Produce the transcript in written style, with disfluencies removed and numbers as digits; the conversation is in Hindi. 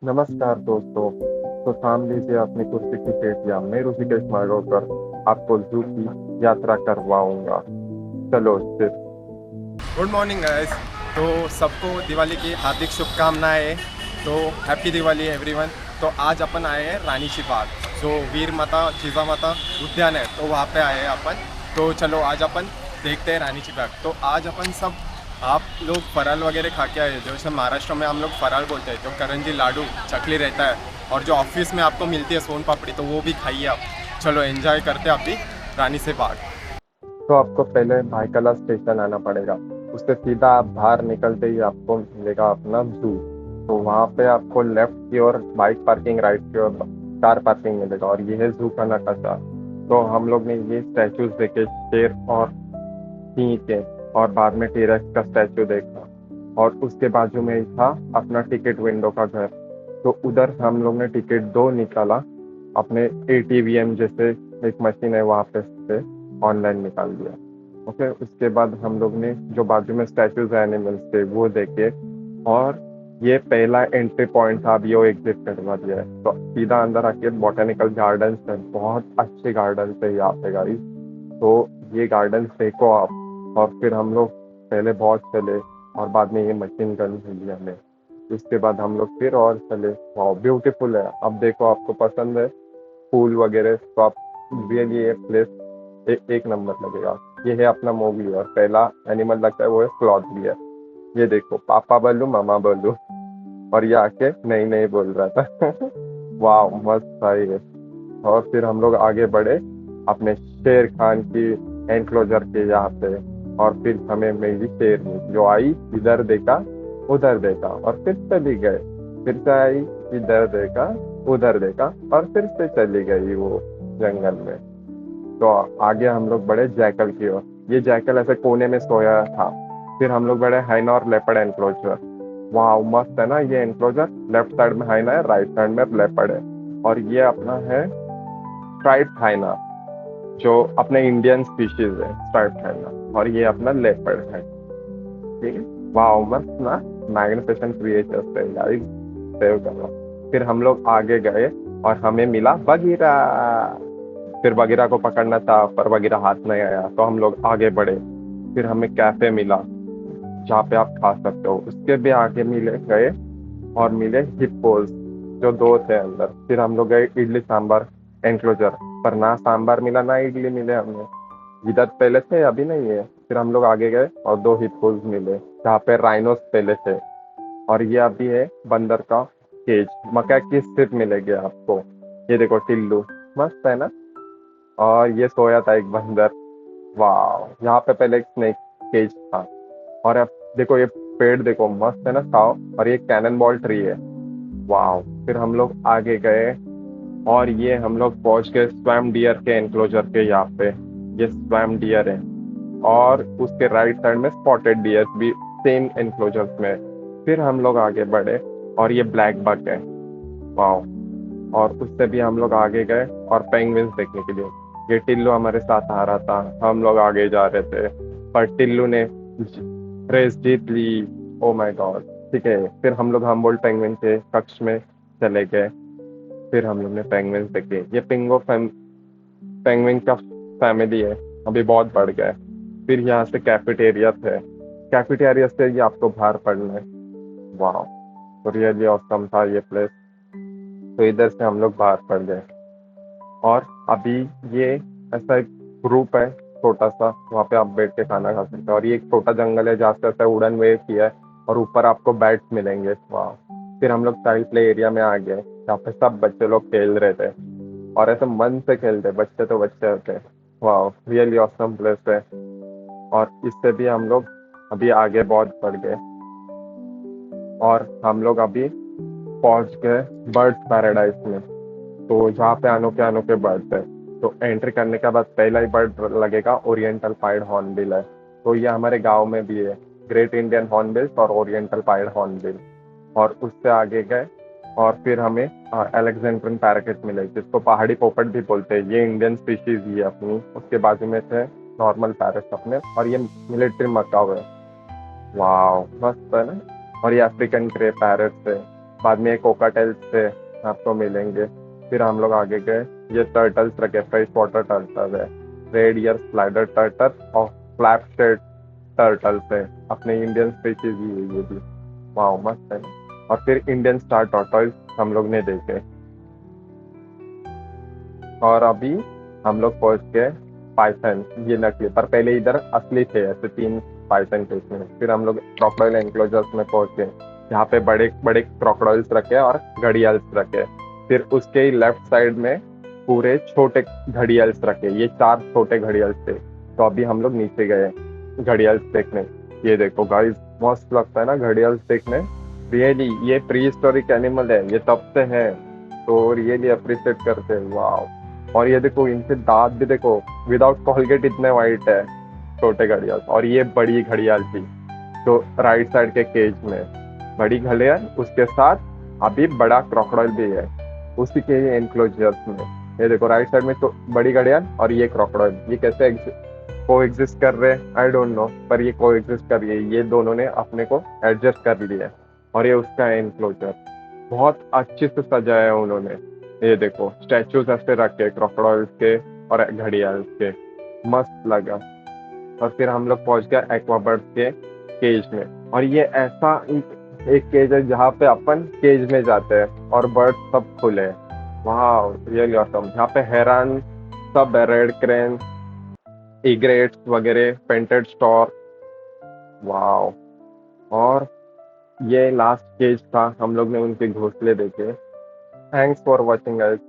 नमस्कार दोस्तों। तो थाम लीजिए अपनी कुर्सी की सीटियाँ। मैं ऋषिकेश माडोकर आपको जू की यात्रा करवाऊंगा। चलो फिर। Good morning guys. तो सबको दिवाली की हार्दिक शुभकामनाएं। तो हैप्पी दिवाली एवरीवन। तो आज अपन आए हैं रानीची बाग, जो वीर माता जिजा माता उद्यान है, तो वहाँ पे आए हैं अपन। तो चलो आज अपन देखते हैं रानीची बाग। तो आज अपन सब, आप लोग फराल वगैरह खा के आए, जैसे महाराष्ट्र में हम लोग फराल बोलते हैं, जो करंजी लाडू चकली रहता है, और जो ऑफिस में आपको मिलती है सोन पापड़ी, तो वो भी खाइए आप। चलो एंजॉय करते हैं अभी रानी से बाग। तो आपको पहले भाईकला स्टेशन आना पड़ेगा। उससे सीधा आप बाहर निकलते ही आपको मिलेगा अपना जू। तो वहाँ पे आपको लेफ्ट की ओर बाइक पार्किंग, राइट की ओर कार पार्किंग मिलेगा, और ये है जू का नकाशा। तो हम लोग ने ये स्टैचूज देखे, शेर और सिंह के, और बाद में टीरेक्स का स्टैचू देखा। और उसके बाजू में ही था अपना टिकट विंडो का घर। तो उधर हम लोग ने टिकट दो निकाला। अपने एटीवीएम जैसे एक मशीन है वहाँ पे से ऑनलाइन निकाल दिया। ओके, उसके बाद हम लोग ने जो बाजू में स्टैचूज है एनिमल्स के वो देखे। और ये पहला एंट्री पॉइंट था, अभी वो एग्जिट करवा दिया है। तो सीधा अंदर आके बोटेनिकल गार्डन है, बहुत अच्छे गार्डन है यहाँ पे गाइस। तो ये गार्डन देखो आप। और फिर हम लोग पहले बहुत चले, और बाद में ये मशीन गन मिली हमें। उसके बाद हम लोग फिर और चले। वाह, ब्यूटीफुल है। अब देखो, आपको पसंद है फूल वगैरह, तो आप रियली ये प्लेस एक नंबर लगेगा। ये है अपना मूवी, और पहला एनिमल लगता है वो है स्लॉथ बियर। ये देखो, पापा बोलू मामा बोलू, और ये आके नहीं नहीं बोल रहा था। वाह, मस्त था ये। और फिर हम लोग आगे बढ़े अपने शेर खान की एनक्लोजर के यहाँ पे। और फिर हमें मिली शेरनी, जो आई, इधर देखा उधर देखा और फिर चली गए। फिर से आई, इधर देखा उधर देखा और फिर से चली गई वो जंगल में। तो आगे हम लोग बढ़े जैकल की ओर। ये जैकल ऐसे कोने में सोया था। फिर हम लोग बढ़े हाइना और लेपर्ड एनक्लोजर। वाह, मस्त है ना ये एनक्लोजर। लेफ्ट साइड में हाइना है, राइट साइड में लेपर्ड है। और ये अपना है स्ट्राइप्ड हाइना, जो अपने इंडियन स्पीशीज है स्ट्राइप्ड हाइना। और ये अपना लेपर्ड है। ठीक है। वाह, मस्त ना। मैग्निफिसेंट क्रिएचर्स है गाइस। सेव करना। फिर हम लोग आगे गए और हमें मिला बगीरा। फिर बगीरा को पकड़ना था, पर बगीरा हाथ नहीं आया, तो हम लोग आगे बढ़े। फिर हमें कैफे मिला, जहाँ पे आप खा सकते हो। उसके भी आगे मिले गए और मिले हिप्पोज, जो दो थे अंदर। फिर हम लोग गए इडली सांबर एनक्लोजर, पर ना सांबर मिला ना इडली मिले हमें। इधर पहले थे, अभी नहीं है। फिर हम लोग आगे गए और दो हिप्पोज मिले, जहाँ पे राइनोस पहले थे। और ये अभी है बंदर का केज। मका की स्ट्रिप मिलेगी आपको। ये देखो टिल्लू, मस्त है ना। और ये सोया था एक बंदर। वाह, यहाँ पे पहले एक स्नेक केज था। और अब देखो ये पेड़ देखो, मस्त है ना साव। और ये कैनन बॉल ट्री है। वाह। फिर हम लोग आगे गए और ये हम लोग पहुंच गए स्वैम डियर के एनक्लोजर के यहाँ पे। ये स्वैम डियर है। और उसके राइट साइड में स्पॉटेड डियर भी सेम एनक्लोजर में है। फिर हम लोग आगे बढ़े और ये ब्लैक बक है। वाह। और उससे भी हम लोग आगे गए और पेंगुइन्स देखने के लिए। ये टिल्लू हमारे साथ आ रहा था, हम लोग आगे जा रहे थे, पर टिल्लू ने रेस जीत ली। Oh my god. ठीक है, फिर हम लोग हमबोल्ट पेंगुइन के कक्ष में चले गए। फिर हम लोग ने पेंगुइन्स देखे। ये पेंगुइन का फैमिली है, अभी बहुत बढ़ गया है। फिर यहाँ से कैफेटेरिया थे, कैफेटेरिया से ये आपको बाहर पड़ना है। वाह, रियली ऑसम था ये प्लेस। तो इधर से हम लोग बाहर पड़ गए। और अभी ये ऐसा एक ग्रुप है छोटा सा, वहाँ पे आप बैठ के खाना खा सकते हो। और ये एक छोटा जंगल है जहाँ से ऐसा वुडन वे किया है, और ऊपर आपको बैट्स मिलेंगे। वाह। फिर हम लोग चाइल्ड प्ले एरिया में आ गए, जहाँ पे सब बच्चे लोग खेल रहे थे, और ऐसे मन से खेलते, बच्चे तो बच्चे होते। वाह, रियली ऑसम प्लेस है। और इससे भी हम लोग अभी आगे बहुत बढ़ गए, और हम लोग अभी पहुंच गए बर्ड्स पैराडाइज में। तो जहाँ पे अनोखे अनोखे बर्ड्स है। तो एंट्री करने के बाद पहला ही बर्ड लगेगा ओरिएंटल पाइड हॉर्नबिल है। तो ये हमारे गांव में भी है, ग्रेट इंडियन हॉर्नबिल और ओरिएंटल पाइड हॉर्नबिल। और उससे आगे गए और फिर हमें अलेक्जेंड्रियन पैराकिट मिले, जिसको पहाड़ी पोपट भी बोलते हैं। ये इंडियन स्पीशीज ही है अपनी। उसके बाजू में थे नॉर्मल पैरट अपने, और ये मिलिट्री मकाऊ है। वाह, मस्त है ना। और ये अफ्रीकन ग्रे पैरट है। बाद में कोकाटेल्स थे आपको मिलेंगे। फिर हम लोग आगे गए, ये टर्टल्स रखे, फ्रेश वाटर टर्टल है, रेड ईयर स्लाइडर टर्टल और फ्लैप शेड टर्टल्स है, अपने इंडियन स्पीशीज ही है ये भी। वाह मस्त है ना। और फिर इंडियन स्टार टॉर्टोइज हम लोग ने देखे। और अभी हम लोग पहुंच गए पाइथन, ये नकली, पर पहले इधर असली थे ऐसे 3 पाइथन थे इसमें। फिर हम लोग क्रोकोडाइल एंक्लोजर्स में पहुंच गए, यहाँ पे बड़े बड़े क्रोकोडाइल्स रखे और घड़ियाल्स रखे। फिर उसके लेफ्ट साइड में पूरे छोटे घड़ियाल्स रखे, ये 4 छोटे घड़ियाल्स थे। तो अभी हम लोग नीचे गए घड़ियाल्स देखने। ये देखो गाइस, मस्त लगता है ना घड़ियाल्स देखने। रियली ये प्री हिस्टोरिक एनिमल है, ये तब से है, तो रियली अप्रिशिएट करते हैं। वाह। और ये देखो इनके दांत भी देखो, विदाउट कोलगेट इतने वाइट है छोटे घड़ियाल। और ये बड़ी घड़ियाल थी तो राइट साइड के केज में बड़ी घड़ियाल, उसके साथ अभी बड़ा क्रोकोडाइल भी है उसी के एनक्लोजर्स में। ये देखो राइट साइड में तो बड़ी घड़ियाल और ये क्रोकोडाइल, ये कैसे को एग्जिस्ट कर रहे हैं आई डोंट नो, पर ये को एग्जिस्ट कर रही है, ये दोनों ने अपने को एडजस्ट कर लिया। और ये उसका एनक्लोजर बहुत अच्छे से सजाया है उन्होंने। ये देखो स्टैचूज ऐसे रखे क्रोकोडाइल्स के और घड़ियाल्स के, मस्त लगा। और फिर हम लोग पहुंच गए एक्वाबर्ड्स के केज में। और ये ऐसा एक केज है जहाँ पे अपन केज में जाते हैं और बर्ड सब खुले हैं। वाह रियली ऑसम। यहाँ पे हेरन सब है, रेड क्रेन, इग्रेट्स वगैरह, पेंटेड स्टॉर्क। वाह। और ये लास्ट केज था, हम लोग ने उनके घोंसले देखे। Thanks for watching guys.